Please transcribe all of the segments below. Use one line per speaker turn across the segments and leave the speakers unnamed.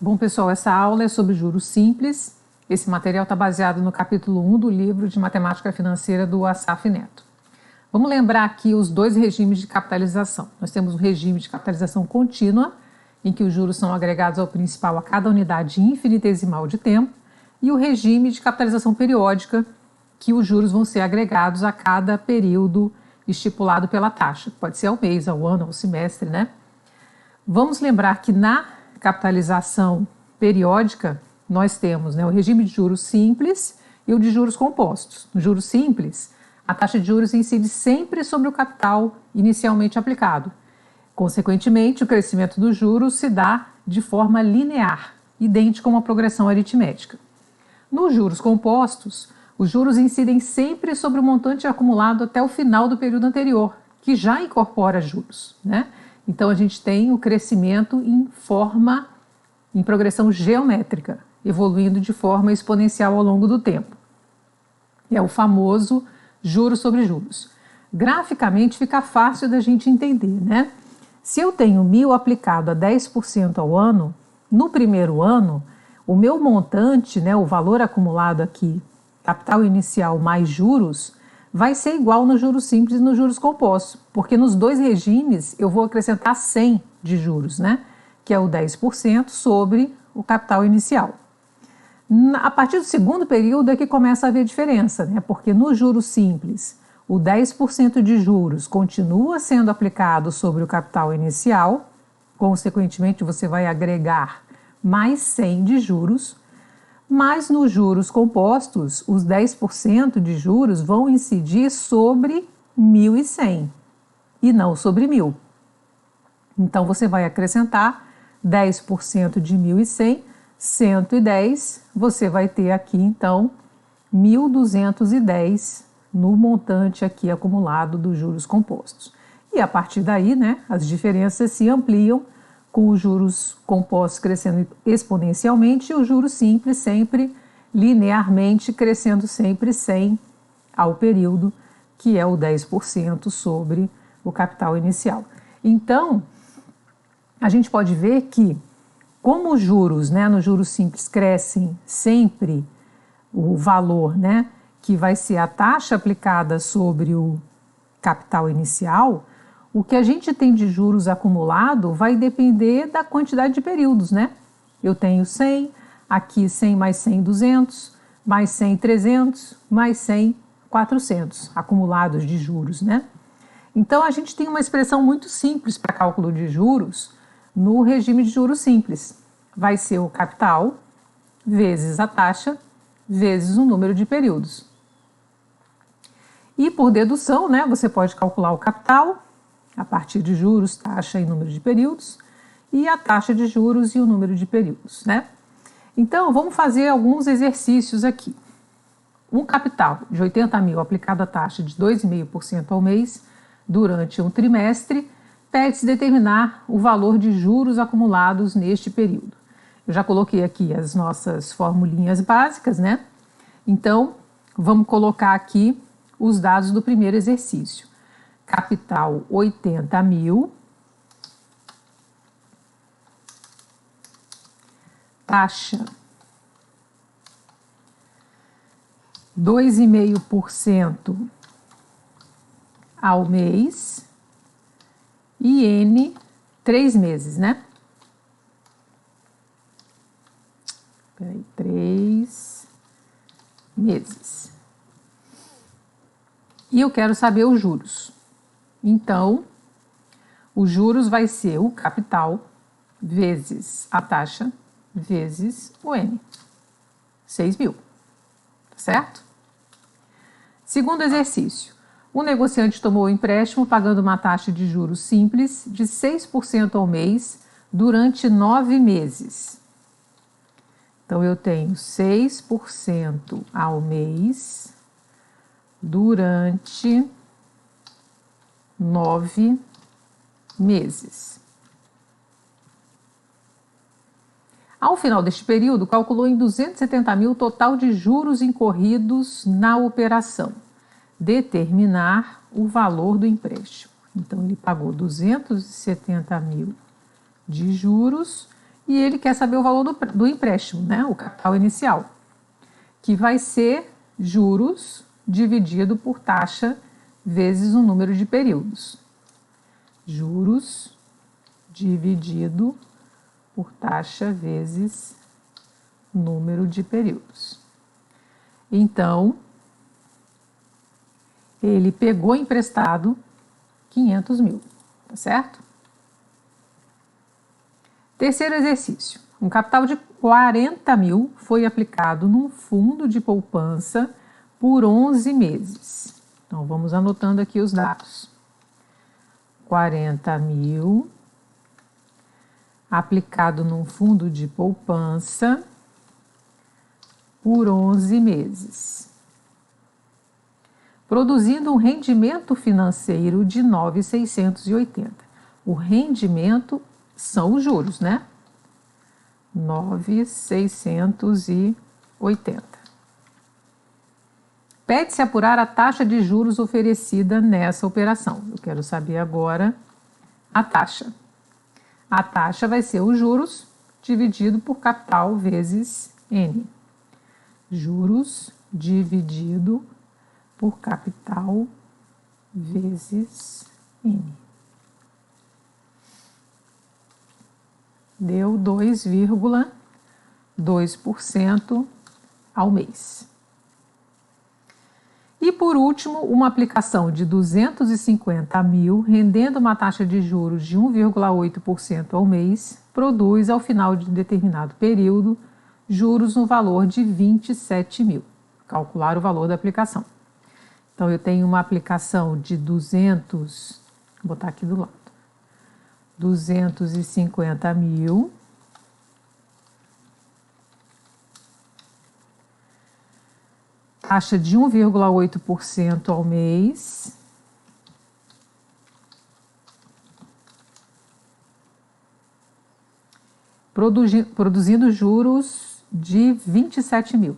Bom, pessoal, essa aula é sobre juros simples. Esse material está baseado no capítulo 1 do livro de Matemática Financeira do Assaf Neto. Vamos lembrar aqui os dois regimes de capitalização. Nós temos o regime de capitalização contínua, em que os juros são agregados ao principal a cada unidade infinitesimal de tempo, e o regime de capitalização periódica, que os juros vão ser agregados a cada período estipulado pela taxa. Pode ser ao mês, ao ano, ao semestre, né? Vamos lembrar que na capitalização periódica, nós temos o regime de juros simples e o de juros compostos. No juros simples, a taxa de juros incide sempre sobre o capital inicialmente aplicado. Consequentemente, o crescimento dos juros se dá de forma linear, idêntica a uma progressão aritmética. Nos juros compostos, os juros incidem sempre sobre o montante acumulado até o final do período anterior, que já incorpora juros, né? Então, a gente tem o crescimento em progressão geométrica, evoluindo de forma exponencial ao longo do tempo. É o famoso juros sobre juros. Graficamente, fica fácil da gente entender, né? Se eu tenho 1.000 aplicado a 10% ao ano, no primeiro ano, o meu montante, o valor acumulado aqui, capital inicial mais juros, vai ser igual nos juros simples e nos juros compostos, porque nos dois regimes eu vou acrescentar 100 de juros, né? Que é o 10% sobre o capital inicial. A partir do segundo período é que começa a haver diferença, né? Porque no juros simples, o 10% de juros continua sendo aplicado sobre o capital inicial, consequentemente você vai agregar mais 100 de juros, mas nos juros compostos, os 10% de juros vão incidir sobre 1.100 e não sobre 1.000. Então, você vai acrescentar 10% de 1.100, 110, você vai ter aqui, então, 1.210 no montante aqui acumulado dos juros compostos. E a partir daí, as diferenças se ampliam, com os juros compostos crescendo exponencialmente e os juros simples sempre linearmente crescendo sempre 100 ao período, que é o 10% sobre o capital inicial. Então, a gente pode ver que, como os juros, nos juros simples crescem sempre o valor, que vai ser a taxa aplicada sobre o capital inicial, o que a gente tem de juros acumulado vai depender da quantidade de períodos, Eu tenho 100, aqui 100 mais 100, 200, mais 100, 300, mais 100, 400 acumulados de juros, Então, a gente tem uma expressão muito simples para cálculo de juros no regime de juros simples. Vai ser o capital vezes a taxa vezes o número de períodos. E por dedução, você pode calcular o capital a partir de juros, taxa e número de períodos, e a taxa de juros e o número de períodos, Então, vamos fazer alguns exercícios aqui. Um capital de 80.000 aplicado à taxa de 2,5% ao mês durante um trimestre, pede-se determinar o valor de juros acumulados neste período. Eu já coloquei aqui as nossas formulinhas básicas, Então, vamos colocar aqui os dados do primeiro exercício. Capital 80.000, taxa 2,5% ao mês e N 3 meses, 3 meses. E eu quero saber os juros. Então, os juros vai ser o capital vezes a taxa vezes o N. 6.000. Certo? Segundo exercício. O negociante tomou o empréstimo pagando uma taxa de juros simples de 6% ao mês durante 9 meses. Então, eu tenho 6% ao mês durante 9 meses. Ao final deste período, calculou em 270.000 o total de juros incorridos na operação. Determinar o valor do empréstimo. Então, ele pagou 270.000 de juros e ele quer saber o valor do empréstimo, né? O capital inicial, que vai ser juros dividido por taxa vezes o número de períodos. Juros dividido por taxa vezes número de períodos. Então, ele pegou emprestado 500 mil, tá certo? Terceiro exercício. Um capital de 40 mil foi aplicado num fundo de poupança por 11 meses. Então, vamos anotando aqui os dados. 40 mil aplicado num fundo de poupança por 11 meses, produzindo um rendimento financeiro de 9.680. O rendimento são os juros, né? 9.680. Pede-se apurar a taxa de juros oferecida nessa operação. Eu quero saber agora a taxa. A taxa vai ser os juros dividido por capital vezes N. Juros dividido por capital vezes N. Deu 2,2% ao mês. E por último, uma aplicação de 250 mil, rendendo uma taxa de juros de 1,8% ao mês, produz ao final de determinado período juros no valor de 27 mil. Calcular o valor da aplicação. Então, eu tenho uma aplicação de 200, vou botar aqui do lado, 250 mil. Taxa de 1,8% ao mês. Produzindo juros de 27 mil.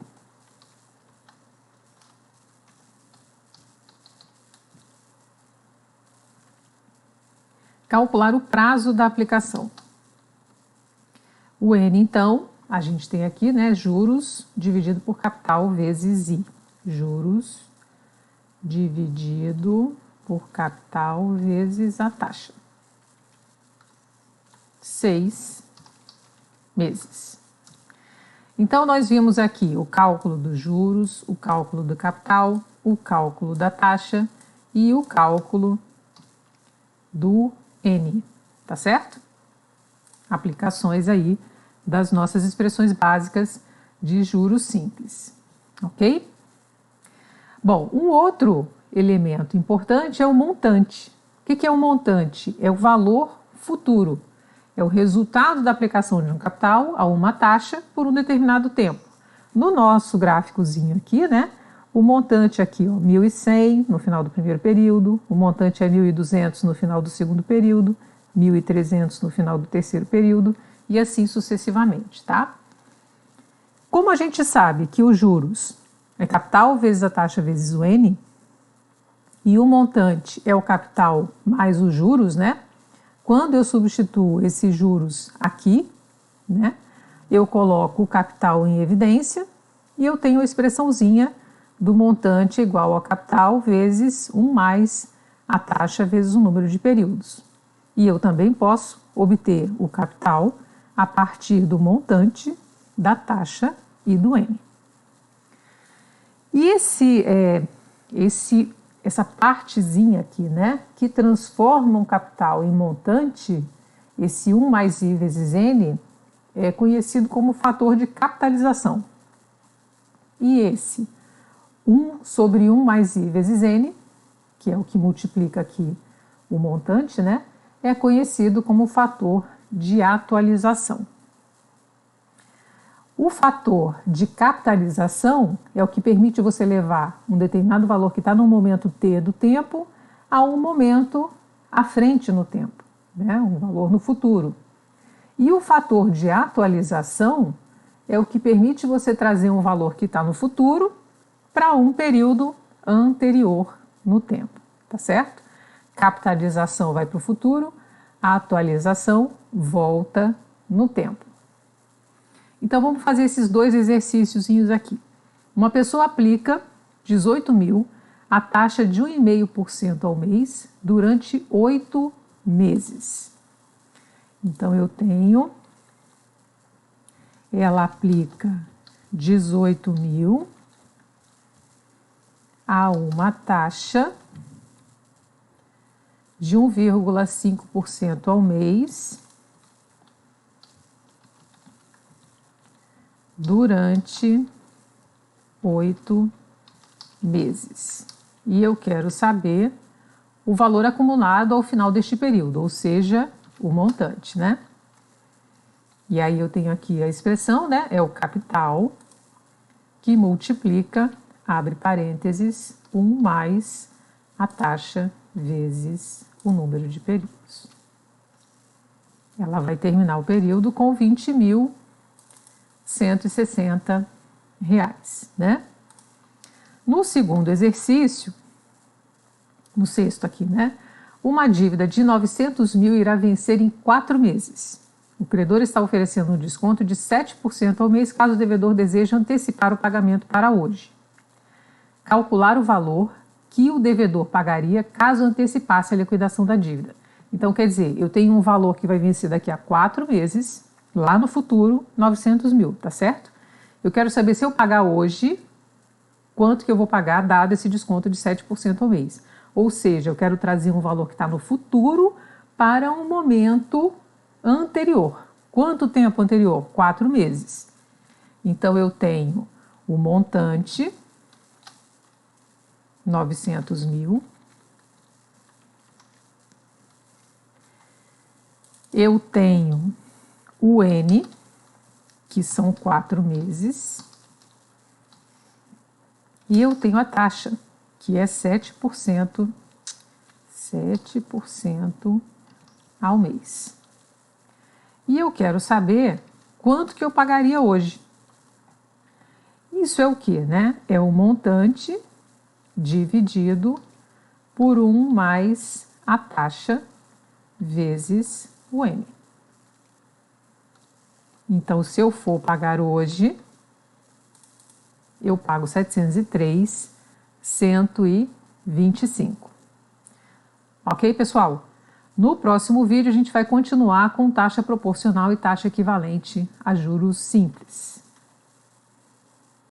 Calcular o prazo da aplicação. O N, então, a gente tem aqui, né, juros dividido por capital vezes I. Juros dividido por capital vezes a taxa. 6 meses. Então, nós vimos aqui o cálculo dos juros, o cálculo do capital, o cálculo da taxa e o cálculo do N, tá certo? Aplicações aí das nossas expressões básicas de juros simples, ok? Bom, um outro elemento importante é o montante. O que é um montante? É o valor futuro. É o resultado da aplicação de um capital a uma taxa por um determinado tempo. No nosso gráficozinho aqui, né? O montante aqui, ó, 1.100 no final do primeiro período, o montante é 1.200 no final do segundo período, 1.300 no final do terceiro período e assim sucessivamente, tá? Como a gente sabe que os juros é capital vezes a taxa vezes o N, e o montante é o capital mais os juros, né? Quando eu substituo esses juros aqui, né? Eu coloco o capital em evidência e eu tenho a expressãozinha do montante igual ao capital vezes 1 mais a taxa vezes o número de períodos. E eu também posso obter o capital a partir do montante, da taxa e do N. E essa partezinha aqui, né, que transforma um capital em montante, esse 1 mais I vezes N, é conhecido como fator de capitalização. E esse 1 sobre 1 mais I vezes N, que é o que multiplica aqui o montante, né, é conhecido como fator de atualização. O fator de capitalização é o que permite você levar um determinado valor que está no momento T do tempo a um momento à frente no tempo, né? Um valor no futuro. E o fator de atualização é o que permite você trazer um valor que está no futuro para um período anterior no tempo, tá certo? Capitalização vai para o futuro, a atualização volta no tempo. Então vamos fazer esses dois exercíciozinhos aqui. Uma pessoa aplica 18 mil a taxa de 1,5% ao mês durante 8 meses. Então eu tenho, ela aplica 18 mil a uma taxa de 1,5% ao mês durante 8 meses. E eu quero saber o valor acumulado ao final deste período, ou seja, o montante, né? E aí eu tenho aqui a expressão, né? É o capital que multiplica, abre parênteses, 1 mais a taxa vezes o número de períodos. Ela vai terminar o período com 20.160 reais, né? No segundo exercício, no sexto aqui, né? Uma dívida de 900 mil irá vencer em 4 meses. O credor está oferecendo um desconto de 7% ao mês caso o devedor deseje antecipar o pagamento para hoje. Calcular o valor que o devedor pagaria caso antecipasse a liquidação da dívida. Então, quer dizer, eu tenho um valor que vai vencer daqui a 4 meses, lá no futuro, 900 mil, tá certo? Eu quero saber se eu pagar hoje, quanto que eu vou pagar dado esse desconto de 7% ao mês. Ou seja, eu quero trazer um valor que está no futuro para um momento anterior. Quanto tempo anterior? 4 meses. Então, eu tenho o montante, 900 mil. Eu tenho o N, que são 4 meses. E eu tenho a taxa, que é 7% ao mês. E eu quero saber quanto que eu pagaria hoje. Isso é o quê, né? É o montante dividido por 1 mais a taxa vezes o N. Então, se eu for pagar hoje, eu pago 703,125. Ok, pessoal? No próximo vídeo, a gente vai continuar com taxa proporcional e taxa equivalente a juros simples.